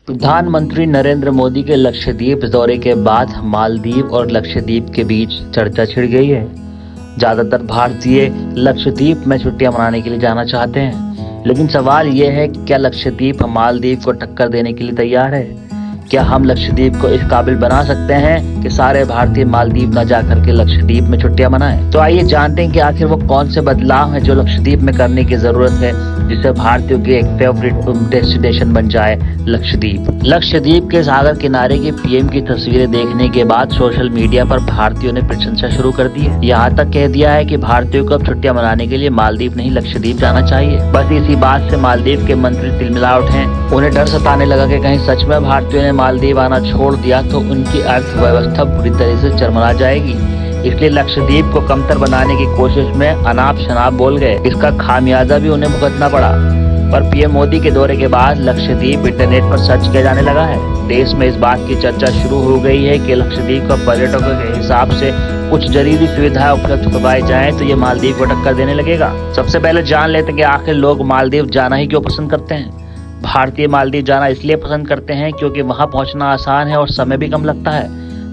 प्रधानमंत्री नरेंद्र मोदी के लक्षद्वीप दौरे के बाद मालदीव और लक्षद्वीप के बीच चर्चा छिड़ गई है। ज्यादातर भारतीय लक्षद्वीप में छुट्टियां मनाने के लिए जाना चाहते हैं, लेकिन सवाल यह है कि क्या लक्षद्वीप मालदीव को टक्कर देने के लिए तैयार है? क्या हम लक्षद्वीप को इस काबिल बना सकते हैं कि सारे भारतीय मालदीव न जाकर के लक्षद्वीप में छुट्टियां मनाएं? तो आइए जानते हैं कि आखिर वो कौन से बदलाव हैं जो लक्षद्वीप में करने की जरूरत है, जिससे भारतीयों की एक फेवरेट डेस्टिनेशन बन जाए लक्षद्वीप। लक्षद्वीप के सागर किनारे की पीएम की तस्वीरें देखने के बाद सोशल मीडिया पर भारतीयों ने प्रशंसा शुरू कर दी है। यहाँ तक कह दिया है कि भारतीयों को अब छुट्टियां मनाने के लिए मालदीव नहीं लक्षद्वीप जाना चाहिए। बस इसी बात से मालदीव के मंत्री तिलमिला उठे। उन्हें डर सताने लगा कि कहीं सच में भारतीयों ने मालदीव आना छोड़ दिया तो उनकी अर्थव्यवस्था बुरी तरह से चरमरा जाएगी। इसलिए लक्षद्वीप को कमतर बनाने की कोशिश में अनाप शनाप बोल गए। इसका खामियाजा भी उन्हें भुगतना पड़ा। पर पीएम मोदी के दौरे के बाद लक्षद्वीप इंटरनेट पर सर्च किया जाने लगा है। देश में इस बात की चर्चा शुरू हो गई है कि लक्षद्वीप को पर्यटकों के हिसाब से कुछ जरूरी सुविधाएं उपलब्ध करवाई जाएं तो ये मालदीव को टक्कर देने लगेगा। सबसे पहले जान लेते हैं कि आखिर लोग मालदीव जाना ही क्यों पसंद करते हैं। भारतीय मालदीव जाना इसलिए पसंद करते हैं क्योंकि वहां पहुंचना आसान है और समय भी कम लगता है।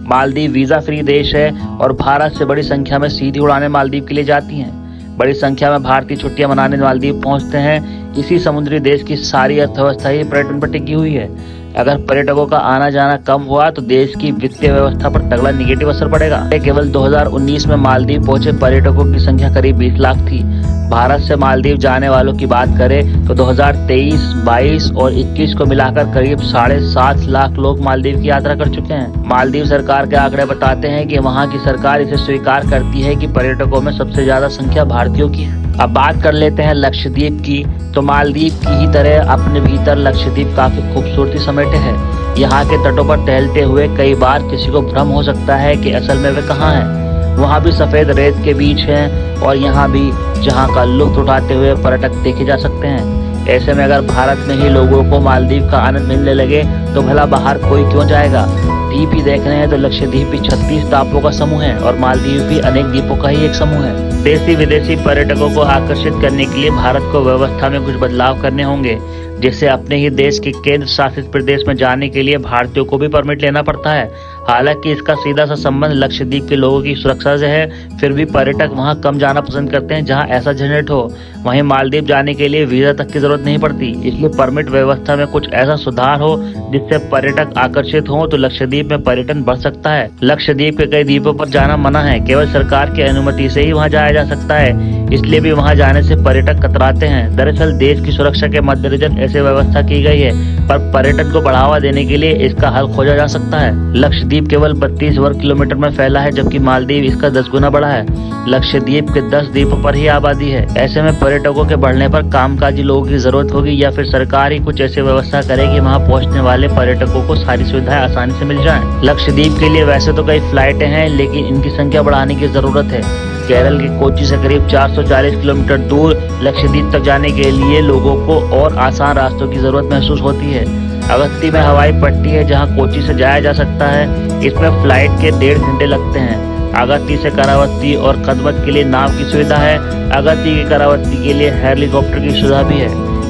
मालदीव वीजा फ्री देश है और भारत से बड़ी संख्या में सीधी उड़ानें मालदीव के लिए जाती हैं। बड़ी संख्या में भारतीय छुट्टियां मनाने मालदीव पहुंचते हैं। इसी समुद्री देश की सारी अर्थव्यवस्था ही पर्यटन पर टिकी हुई है। अगर पर्यटकों का आना जाना कम हुआ तो देश की वित्तीय व्यवस्था पर तगड़ा निगेटिव असर पड़ेगा। केवल 2019 में मालदीव पहुंचे पर्यटकों की संख्या करीब 20 लाख थी। भारत से मालदीव जाने वालों की बात करें तो 2023, 22 और 21 को मिलाकर करीब 7.5 लाख लोग मालदीव की यात्रा कर चुके हैं। मालदीव सरकार के आंकड़े बताते हैं कि वहां की सरकार इसे स्वीकार करती है कि पर्यटकों में सबसे ज्यादा संख्या भारतीयों की है। अब बात कर लेते हैं लक्षद्वीप की। तो मालदीव की ही तरह अपने भीतर लक्षद्वीप काफी खूबसूरती समेटे है। यहाँ के तटों पर टहलते हुए कई बार किसी को भ्रम हो सकता है कि असल में वे कहाँ हैं। वहाँ भी सफेद रेत के बीच हैं और यहाँ भी जहाँ का लुत्फ उठाते हुए पर्यटक देखे जा सकते हैं। ऐसे में अगर भारत में ही लोगों को मालदीव का आनंद मिलने लगे तो भला बाहर कोई क्यों जाएगा। द्वीप ही देखने हैं तो लक्षद्वीप भी 36 टापुओं का समूह है और मालदीव भी अनेक द्वीपों का ही एक समूह है। देशी विदेशी पर्यटकों को आकर्षित करने के लिए भारत को व्यवस्था में कुछ बदलाव करने होंगे, जिससे अपने ही देश के केंद्र शासित प्रदेश में जाने के लिए भारतीयों को भी परमिट लेना पड़ता है। हालांकि इसका सीधा सा संबंध लक्षद्वीप के लोगों की सुरक्षा से है, फिर भी पर्यटक वहां कम जाना पसंद करते हैं जहां ऐसा झंझट हो। वहीं मालदीव जाने के लिए वीजा तक की जरूरत नहीं पड़ती। इसलिए परमिट व्यवस्था में कुछ ऐसा सुधार हो जिससे पर्यटक आकर्षित हो तो लक्षद्वीप में पर्यटन बढ़ सकता है। लक्षद्वीप के कई द्वीपों पर जाना मना है, केवल सरकार की अनुमति से ही वहां जाया जा सकता है। इसलिए भी वहां जाने से पर्यटक कतराते हैं। दरअसल देश की सुरक्षा के मद्देनजर ऐसी व्यवस्था की गई है, पर पर्यटन को बढ़ावा देने के लिए इसका हल खोजा जा सकता है। लक्षद्वीप केवल 32 वर्ग किलोमीटर में फैला है, जबकि मालदीव इसका 10 गुना बड़ा है। लक्षद्वीप के 10 द्वीपों पर ही आबादी है। ऐसे में पर्यटकों के बढ़ने पर कामकाजी लोगों की जरूरत होगी या फिर सरकार ही कुछ ऐसी व्यवस्था करेगी वहां पहुंचने वाले पर्यटकों को सारी सुविधाएं आसानी से मिल जाएं। लक्षद्वीप के लिए वैसे तो कई फ्लाइटें हैं, लेकिन इनकी संख्या बढ़ाने की जरूरत है। केरल के कोच्चि से करीब 440 किलोमीटर दूर लक्षद्वीप तक जाने के लिए लोगों को और आसान रास्तों की जरूरत महसूस होती है। अगत्ती में हवाई पट्टी है जहां कोच्चि से जाया जा सकता है। इसमें फ्लाइट के 1.5 घंटे लगते हैं। अगत्ती से करावत्ती और कदमत के लिए नाव की सुविधा है। अगत्ती की करावत्ती के लिए हेलीकॉप्टर की सुविधा भी है।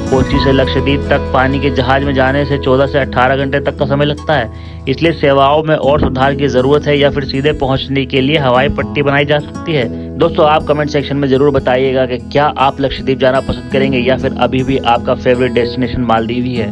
कोच्चि से लक्षद्वीप तक पानी के जहाज में जाने से 14 से 18 घंटे तक का समय लगता है। इसलिए सेवाओं में और सुधार की जरूरत है या फिर सीधे पहुंचने के लिए हवाई पट्टी बनाई जा सकती है। दोस्तों, आप कमेंट सेक्शन में जरूर बताइएगा कि क्या आप लक्षद्वीप जाना पसंद करेंगे या फिर अभी भी आपका फेवरेट डेस्टिनेशन मालदीव ही है।